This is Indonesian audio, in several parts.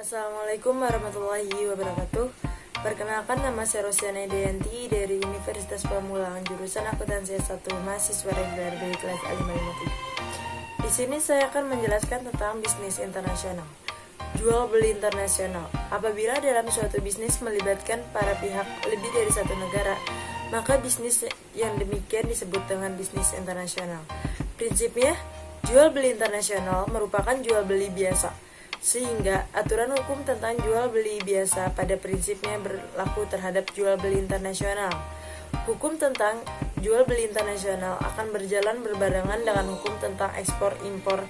Assalamualaikum warahmatullahi wabarakatuh. Perkenalkan, nama saya Rosiana Deyanti dari Universitas Pamulang, jurusan Akuntansi S1, mahasiswa reguler dari kelas A553. Di sini saya akan menjelaskan tentang bisnis internasional. Jual beli internasional. Apabila dalam suatu bisnis melibatkan para pihak lebih dari satu negara, maka bisnis yang demikian disebut dengan bisnis internasional. Prinsipnya, jual beli internasional merupakan jual beli biasa, sehingga aturan hukum tentang jual beli biasa pada prinsipnya berlaku terhadap jual beli internasional. Hukum tentang jual beli internasional akan berjalan berbarengan dengan hukum tentang ekspor impor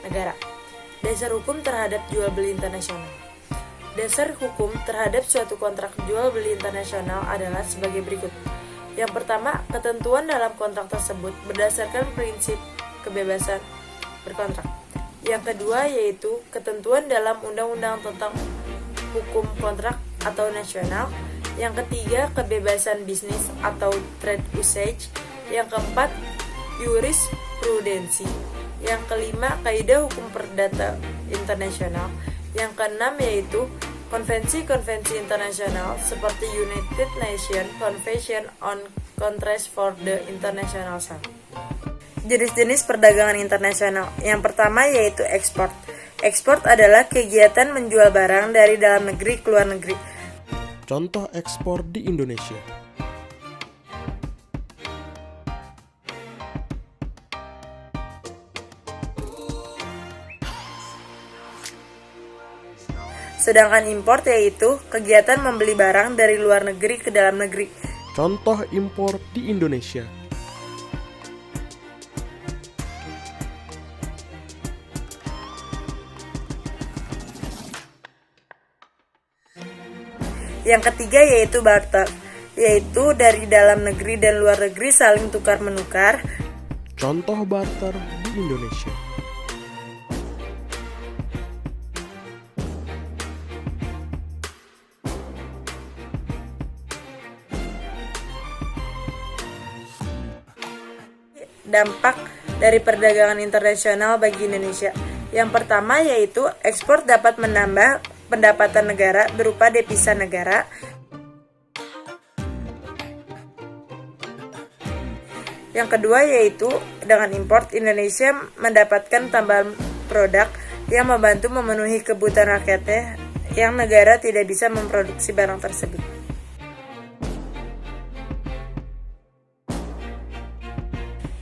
negara. Dasar hukum terhadap jual beli internasional. Dasar hukum terhadap suatu kontrak jual beli internasional adalah sebagai berikut. Yang pertama, ketentuan dalam kontrak tersebut berdasarkan prinsip kebebasan berkontrak. Yang kedua yaitu ketentuan dalam undang-undang tentang hukum kontrak atau nasional. Yang ketiga, kebebasan bisnis atau trade usage. Yang keempat, jurisprudensi. Yang kelima, kaidah hukum perdata internasional. Yang keenam yaitu konvensi-konvensi internasional seperti United Nations Convention on Contracts for the International Trade. Jenis-jenis perdagangan internasional. Yang pertama yaitu ekspor. Ekspor adalah kegiatan menjual barang dari dalam negeri ke luar negeri. Contoh ekspor di Indonesia. Sedangkan impor yaitu kegiatan membeli barang dari luar negeri ke dalam negeri. Contoh impor di Indonesia. Yang ketiga yaitu barter, yaitu dari dalam negeri dan luar negeri saling tukar-menukar. Contoh barter di Indonesia. Dampak dari perdagangan internasional bagi Indonesia. Yang pertama yaitu ekspor dapat menambah pendapatan negara berupa devisa negara. Yang kedua yaitu dengan impor Indonesia mendapatkan tambahan produk yang membantu memenuhi kebutuhan rakyatnya yang negara tidak bisa memproduksi barang tersebut.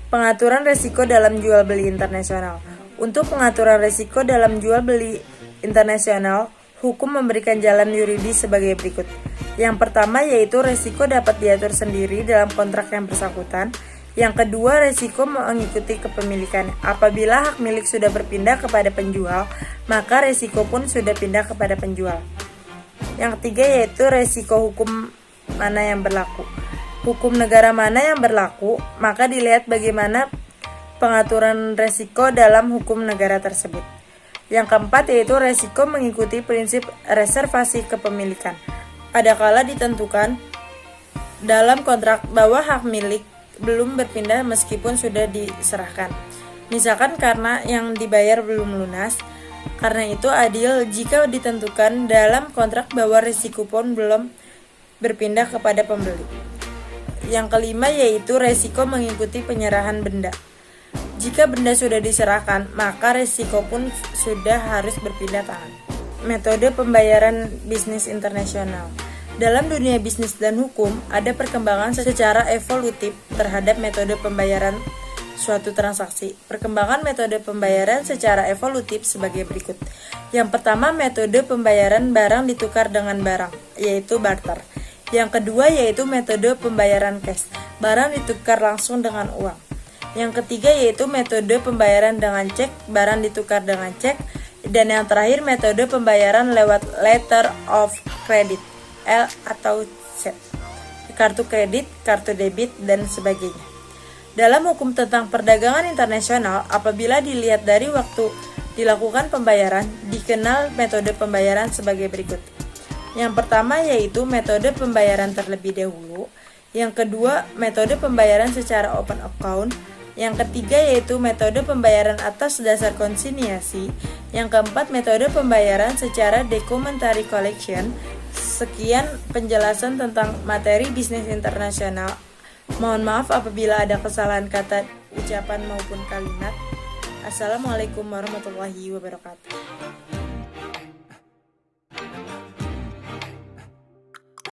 Pengaturan resiko dalam jual beli internasional. Untuk pengaturan resiko dalam jual beli internasional, hukum memberikan jalan yuridis sebagai berikut. Yang pertama yaitu resiko dapat diatur sendiri dalam kontrak yang bersangkutan. Yang kedua, resiko mengikuti kepemilikan. Apabila hak milik sudah berpindah kepada penjual, maka resiko pun sudah pindah kepada penjual. Yang ketiga yaitu resiko hukum mana yang berlaku. Hukum negara mana yang berlaku, maka dilihat bagaimana pengaturan resiko dalam hukum negara tersebut. Yang keempat yaitu resiko mengikuti prinsip reservasi kepemilikan. Adakala ditentukan dalam kontrak bahwa hak milik belum berpindah meskipun sudah diserahkan. Misalkan karena yang dibayar belum lunas. Karena itu adil jika ditentukan dalam kontrak bahwa resiko pun belum berpindah kepada pembeli. Yang kelima yaitu resiko mengikuti penyerahan benda. Jika benda sudah diserahkan, maka resiko pun sudah harus berpindah tangan. Metode pembayaran bisnis internasional. Dalam dunia bisnis dan hukum, ada perkembangan secara evolutif terhadap metode pembayaran suatu transaksi. Perkembangan metode pembayaran secara evolutif sebagai berikut. Yang pertama, metode pembayaran barang ditukar dengan barang, yaitu barter. Yang kedua yaitu metode pembayaran cash, barang ditukar langsung dengan uang. Yang ketiga yaitu metode pembayaran dengan cek, barang ditukar dengan cek. Dan yang terakhir metode pembayaran lewat letter of credit, L atau C, kartu kredit, kartu debit, dan sebagainya. Dalam hukum tentang perdagangan internasional, apabila dilihat dari waktu dilakukan pembayaran, dikenal metode pembayaran sebagai berikut. Yang pertama yaitu metode pembayaran terlebih dahulu. Yang kedua, metode pembayaran secara open account. Yang ketiga yaitu metode pembayaran atas dasar konsinyasi. Yang keempat, metode pembayaran secara documentary collection. Sekian penjelasan tentang materi bisnis internasional. Mohon maaf apabila ada kesalahan kata, ucapan maupun kalimat. Assalamualaikum warahmatullahi wabarakatuh.